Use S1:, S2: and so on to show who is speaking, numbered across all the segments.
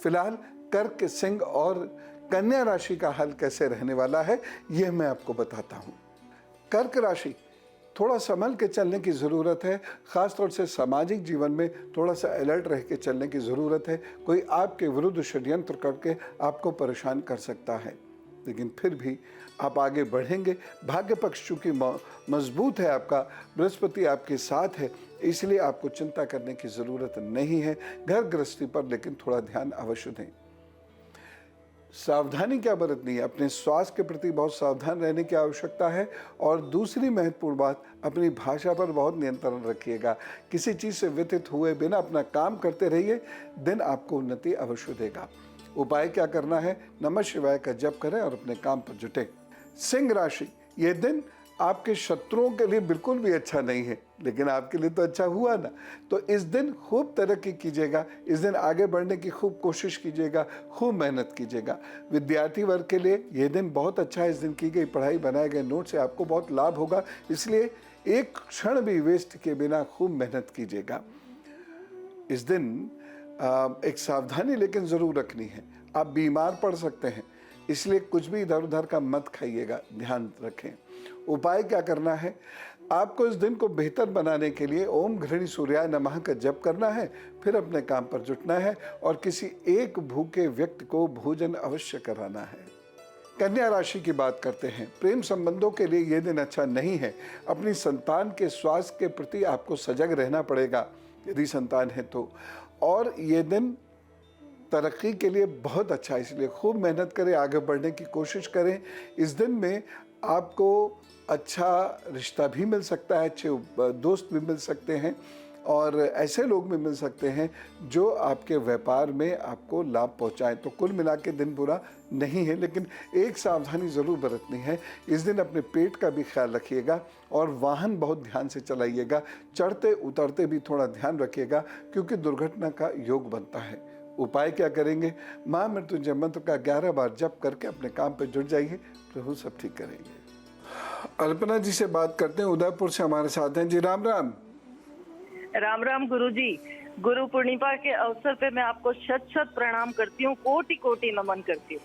S1: फिलहाल कर्क, सिंह और कन्या राशि का हाल कैसे रहने वाला है यह मैं आपको बताता हूं। कर्क राशि, थोड़ा संभल के चलने की ज़रूरत है। ख़ासतौर से सामाजिक जीवन में थोड़ा सा अलर्ट रह के चलने की ज़रूरत है। कोई आपके विरुद्ध षड्यंत्र करके आपको परेशान कर सकता है, लेकिन फिर भी आप आगे बढ़ेंगे। भाग्य पक्ष चूँकि मजबूत है, आपका बृहस्पति आपके साथ है, इसलिए आपको चिंता करने की ज़रूरत नहीं है। घर गृहस्थी पर लेकिन थोड़ा ध्यान अवश्य दें। सावधानी क्या बरतनी है, अपने स्वास्थ्य के प्रति बहुत सावधान रहने की आवश्यकता है। और दूसरी महत्वपूर्ण बात, अपनी भाषा पर बहुत नियंत्रण रखिएगा। किसी चीज़ से व्यथित हुए बिना अपना काम करते रहिए, दिन आपको उन्नति अवश्य देगा। उपाय क्या करना है, नमः शिवाय का जप करें और अपने काम पर जुटें। सिंह राशि, ये दिन आपके शत्रुओं के लिए बिल्कुल भी अच्छा नहीं है, लेकिन आपके लिए तो अच्छा हुआ ना। तो इस दिन खूब तरक्की कीजिएगा, इस दिन आगे बढ़ने की खूब कोशिश कीजिएगा, खूब मेहनत कीजिएगा। विद्यार्थी वर्ग के लिए यह दिन बहुत अच्छा है। इस दिन की गई पढ़ाई, बनाए गए नोट से आपको बहुत लाभ होगा, इसलिए एक क्षण भी वेस्ट किए बिना खूब मेहनत कीजिएगा। इस दिन एक सावधानी लेकिन ज़रूर रखनी है, आप बीमार पड़ सकते हैं, इसलिए कुछ भी इधर उधर का मत खाइएगा, ध्यान रखें। उपाय क्या करना है, आपको इस दिन को बेहतर बनाने के लिए ओम घृणी सूर्याय नमः का जप करना है, फिर अपने काम पर जुटना है और किसी एक भूखे व्यक्ति को भोजन अवश्य कराना है। कन्या राशि की बात करते हैं। प्रेम संबंधों के लिए यह दिन अच्छा नहीं है। अपनी संतान के स्वास्थ्य के प्रति आपको सजग रहना पड़ेगा, यदि संतान है तो। और ये दिन तरक्की के लिए बहुत अच्छा है, इसलिए खूब मेहनत करें, आगे बढ़ने की कोशिश करें। इस दिन में आपको अच्छा रिश्ता भी मिल सकता है, अच्छे दोस्त भी मिल सकते हैं और ऐसे लोग भी मिल सकते हैं जो आपके व्यापार में आपको लाभ पहुंचाएं। तो कुल मिला के दिन बुरा नहीं है, लेकिन एक सावधानी ज़रूर बरतनी है। इस दिन अपने पेट का भी ख्याल रखिएगा और वाहन बहुत ध्यान से चलाइएगा। चढ़ते उतरते भी थोड़ा ध्यान रखिएगा, क्योंकि दुर्घटना का योग बनता है। उपाय क्या करेंगे, महामृत्युंजय मंत्र का 11 बार जप करके अपने काम पर जुट जाइए, प्रभु सब ठीक करेंगे। अल्पना जी से बात करते हैं, उदयपुर से हमारे साथ हैं जी। राम राम।
S2: राम राम गुरु जी। गुरु पूर्णिमा के अवसर पे मैं आपको शत शत प्रणाम करती हूँ, कोटि कोटि नमन करती हूँ।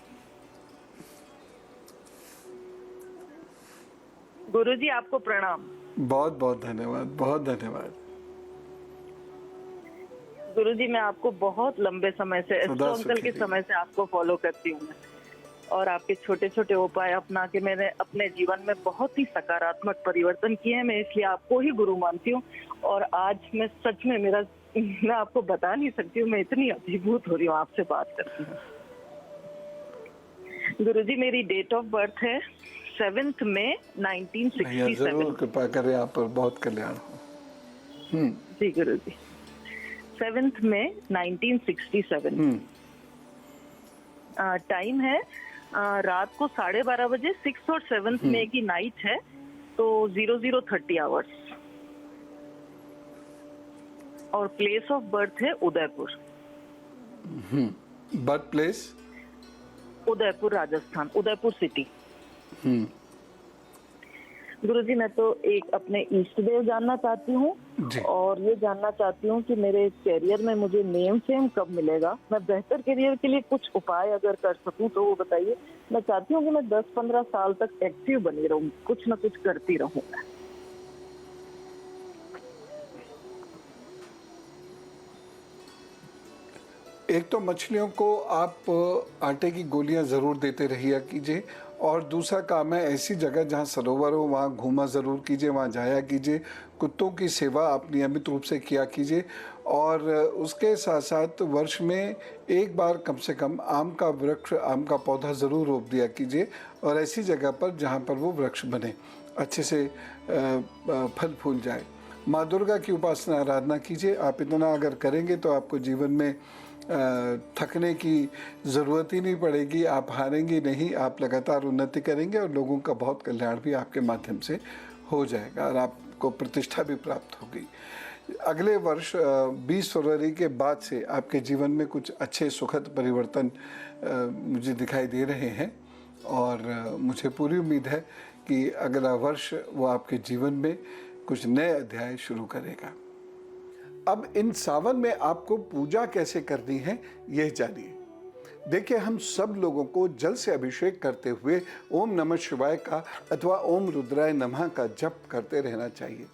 S2: गुरु जी आपको प्रणाम।
S1: बहुत बहुत धन्यवाद, बहुत धन्यवाद।
S2: गुरु जी मैं आपको बहुत लंबे समय से, एस्ट्रो अंकल के समय से आपको फॉलो करती हूँ मैं, और आपके छोटे छोटे उपाय अपना के मैंने अपने जीवन में बहुत ही सकारात्मक परिवर्तन किए हैं। मैं इसलिए आपको ही गुरु मानती हूँ। और आज मैं सच में मैं आपको बता नहीं सकती हूँ, मैं इतनी अभिभूत हो रही हूँ आपसे बात करती हूँ। गुरु जी मेरी डेट ऑफ बर्थ है 7 मई 1967।
S1: जरूर कृपा करें, आप पर बहुत कल्याण हो।
S2: जी गुरु जी, 7 मई 1967। टाइम है रात को 12:30 बजे। 6 और 7 मई की नाइट है, तो 00:30 आवर्स। और प्लेस ऑफ बर्थ है Udaipur.
S1: Birth place
S2: Udaipur Rajasthan, Udaipur city. गुरुजी मैं तो एक अपने इष्ट देव जानना चाहती हूँ, और ये जानना चाहती हूँ कि मेरे करियर में मुझे नेम फेम कब मिलेगा। मैं बेहतर करियर के लिए कुछ उपाय अगर कर सकूँ तो वो बताइए। मैं चाहती हूँ कि मैं 10-15 साल तक एक्टिव बनी रहूँ, कुछ ना कुछ करती रहूँ।
S1: एक तो मछलियों को आप आटे की गोलियां ज़रूर देते रहिए कीजिए, और दूसरा काम है ऐसी जगह जहां सरोवर हो वहां घूमा ज़रूर कीजिए, वहां जाया कीजिए। कुत्तों की सेवा आप नियमित रूप से किया कीजिए। और उसके साथ साथ वर्ष में एक बार कम से कम आम का वृक्ष, आम का पौधा ज़रूर रोप दिया कीजिए, और ऐसी जगह पर जहाँ पर वो वृक्ष बने, अच्छे से फल फूल जाए। माँ दुर्गा की उपासना आराधना कीजिए। आप इतना अगर करेंगे तो आपको जीवन में थकने की ज़रूरत ही नहीं पड़ेगी, आप हारेंगे नहीं, आप लगातार उन्नति करेंगे और लोगों का बहुत कल्याण भी आपके माध्यम से हो जाएगा और आपको प्रतिष्ठा भी प्राप्त होगी। अगले वर्ष 20 फरवरी के बाद से आपके जीवन में कुछ अच्छे सुखद परिवर्तन मुझे दिखाई दे रहे हैं, और मुझे पूरी उम्मीद है कि अगला वर्ष वो आपके जीवन में कुछ नए अध्याय शुरू करेगा। अब इन सावन में आपको पूजा कैसे करनी है यह जानिए। देखिए, हम सब लोगों को जल से अभिषेक करते हुए ओम नमः शिवाय का अथवा ओम रुद्राय नमः का जप करते रहना चाहिए।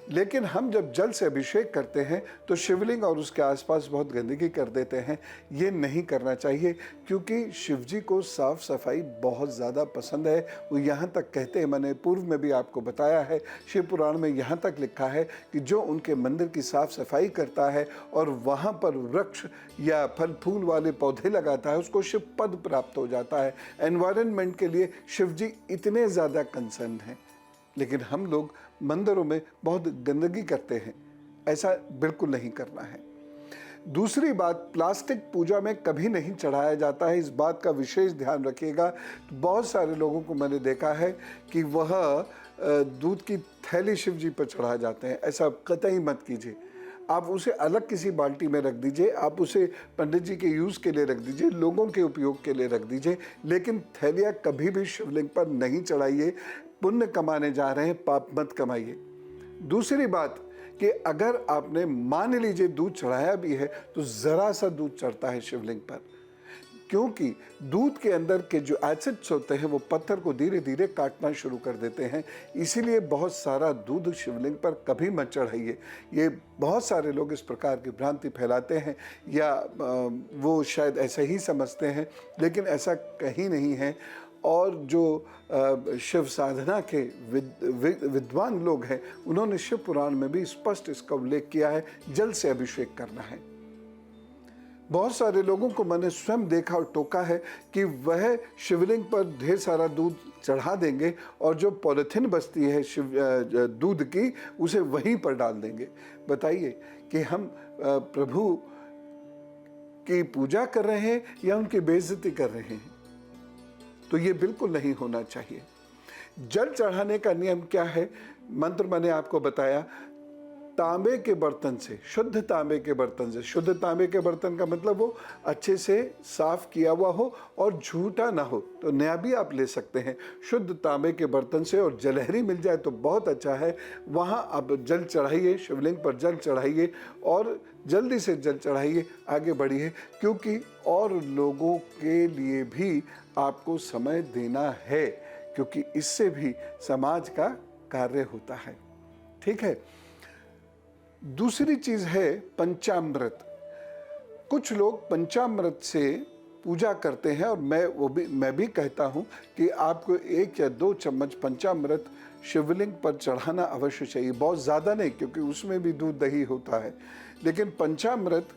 S1: लेकिन हम जब जल से अभिषेक करते हैं तो शिवलिंग और उसके आसपास बहुत गंदगी कर देते हैं। ये नहीं करना चाहिए, क्योंकि शिव जी को साफ सफाई बहुत ज़्यादा पसंद है। वो यहाँ तक कहते हैं, मैंने पूर्व में भी आपको बताया है, शिव पुराण में यहाँ तक लिखा है कि जो उनके मंदिर की साफ सफाई करता है और वहाँ पर वृक्ष या फल फूल वाले पौधे लगाता है, उसको शिव पद प्राप्त हो जाता है। एनवायरनमेंट के लिए शिव जी इतने ज़्यादा कंसर्न हैं। लेकिन हम लोग मंदिरों में बहुत गंदगी करते हैं। ऐसा बिल्कुल नहीं करना है। दूसरी बात, प्लास्टिक पूजा में कभी नहीं चढ़ाया जाता है। इस बात का विशेष ध्यान रखिएगा। बहुत सारे लोगों को मैंने देखा है कि वह दूध की थैली शिव जी पर चढ़ा जाते हैं। ऐसा कतई मत कीजिए। आप उसे अलग किसी बाल्टी में रख दीजिए, आप उसे पंडित जी के यूज़ के लिए रख दीजिए, लोगों के उपयोग के लिए रख दीजिए, लेकिन थैलियाँ कभी भी शिवलिंग पर नहीं चढ़ाइए। पुण्य कमाने जा रहे हैं, पाप मत कमाइए। दूसरी बात कि अगर आपने मान लीजिए दूध चढ़ाया भी है तो ज़रा सा दूध चढ़ता है शिवलिंग पर, क्योंकि दूध के अंदर के जो एसिड्स होते हैं वो पत्थर को धीरे धीरे काटना शुरू कर देते हैं। इसीलिए बहुत सारा दूध शिवलिंग पर कभी मत चढ़ाइए। ये बहुत सारे लोग इस प्रकार की भ्रांति फैलाते हैं, या वो शायद ऐसा ही समझते हैं, लेकिन ऐसा कहीं नहीं है। और जो शिव साधना के विद्वान लोग हैं, उन्होंने शिव पुराण में भी स्पष्ट इसका उल्लेख किया है, जल से अभिषेक करना है। बहुत सारे लोगों को मैंने स्वयं देखा और टोका है कि वह शिवलिंग पर ढेर सारा दूध चढ़ा देंगे और जो पॉलिथीन बचती है दूध की, उसे वहीं पर डाल देंगे। बताइए कि हम प्रभु की पूजा कर रहे हैं या उनकी बेइज्जती कर रहे हैं? तो ये बिल्कुल नहीं होना चाहिए। जल चढ़ाने का नियम क्या है? मंत्र मैंने आपको बताया। तांबे के बर्तन से, शुद्ध तांबे के बर्तन से। शुद्ध तांबे के बर्तन का मतलब वो अच्छे से साफ किया हुआ हो और झूठा ना हो, तो नया भी आप ले सकते हैं। शुद्ध तांबे के बर्तन से, और जलहरी मिल जाए तो बहुत अच्छा है। वहाँ आप जल चढ़ाइए, शिवलिंग पर जल चढ़ाइए और जल्दी से जल चढ़ाइए, आगे बढ़िए, क्योंकि और लोगों के लिए भी आपको समय देना है, क्योंकि इससे भी समाज का कार्य होता है। ठीक है। दूसरी चीज है पंचामृत। कुछ लोग पंचामृत से पूजा करते हैं, और मैं भी कहता हूं कि आपको 1 या 2 चम्मच पंचामृत शिवलिंग पर चढ़ाना अवश्य चाहिए। बहुत ज़्यादा नहीं, क्योंकि उसमें भी दूध दही होता है, लेकिन पंचामृत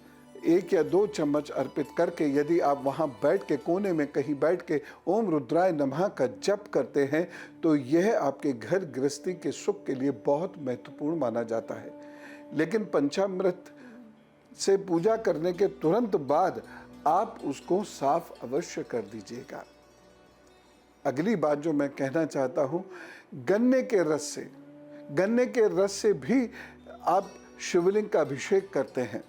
S1: 1 या 2 चम्मच अर्पित करके यदि आप वहाँ बैठ के, कोने में कहीं बैठ के ओम रुद्राय नमः का जप करते हैं, तो यह आपके घर गृहस्थी के सुख के लिए बहुत महत्वपूर्ण माना जाता है। लेकिन पंचामृत से पूजा करने के तुरंत बाद आप उसको साफ अवश्य कर दीजिएगा। अगली बात जो मैं कहना चाहता हूँ, गन्ने के रस से भी आप शिवलिंग का अभिषेक करते हैं।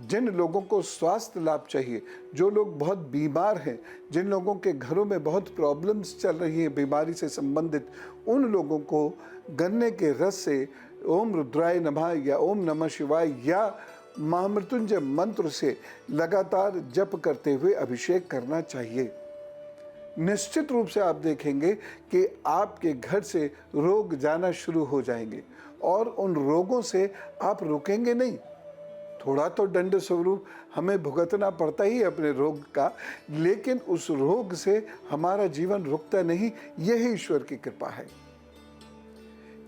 S1: जिन लोगों को स्वास्थ्य लाभ चाहिए, जो लोग बहुत बीमार हैं, जिन लोगों के घरों में बहुत प्रॉब्लम्स चल रही हैं बीमारी से संबंधित, उन लोगों को गन्ने के रस से ओम रुद्राय नमः या ओम नमः शिवाय या महामृत्युंजय मंत्र से लगातार जप करते हुए अभिषेक करना चाहिए। निश्चित रूप से आप देखेंगे कि आपके घर से रोग जाना शुरू हो जाएंगे, और उन रोगों से आप रुकेंगे नहीं। थोड़ा तो दंड स्वरूप हमें भुगतना पड़ता ही अपने रोग का, लेकिन उस रोग से हमारा जीवन रुकता नहीं। यही ईश्वर की कृपा है।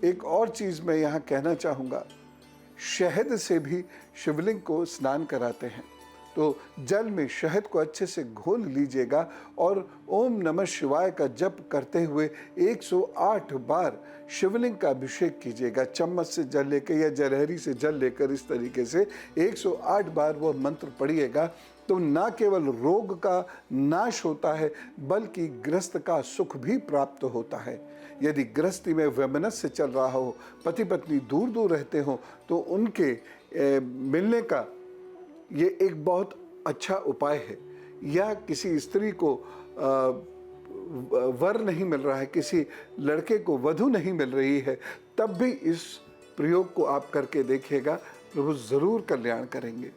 S1: एक और चीज मैं यहाँ कहना चाहूँगा, शहद से भी शिवलिंग को स्नान कराते हैं। तो जल में शहद को अच्छे से घोल लीजिएगा और ओम नमः शिवाय का जप करते हुए 108 बार शिवलिंग का अभिषेक कीजिएगा। चम्मच से जल लेकर या जलहरी से जल लेकर इस तरीके से 108 बार वह मंत्र पढ़िएगा, तो ना केवल रोग का नाश होता है, बल्कि गृहस्थ का सुख भी प्राप्त होता है। यदि गृहस्थी में वैमनस्य चल रहा हो, पति पत्नी दूर दूर रहते हो, तो उनके मिलने का ये एक बहुत अच्छा उपाय है। या किसी स्त्री को वर नहीं मिल रहा है, किसी लड़के को वधू नहीं मिल रही है, तब भी इस प्रयोग को आप करके देखिएगा, प्रभु जरूर कल्याण करेंगे।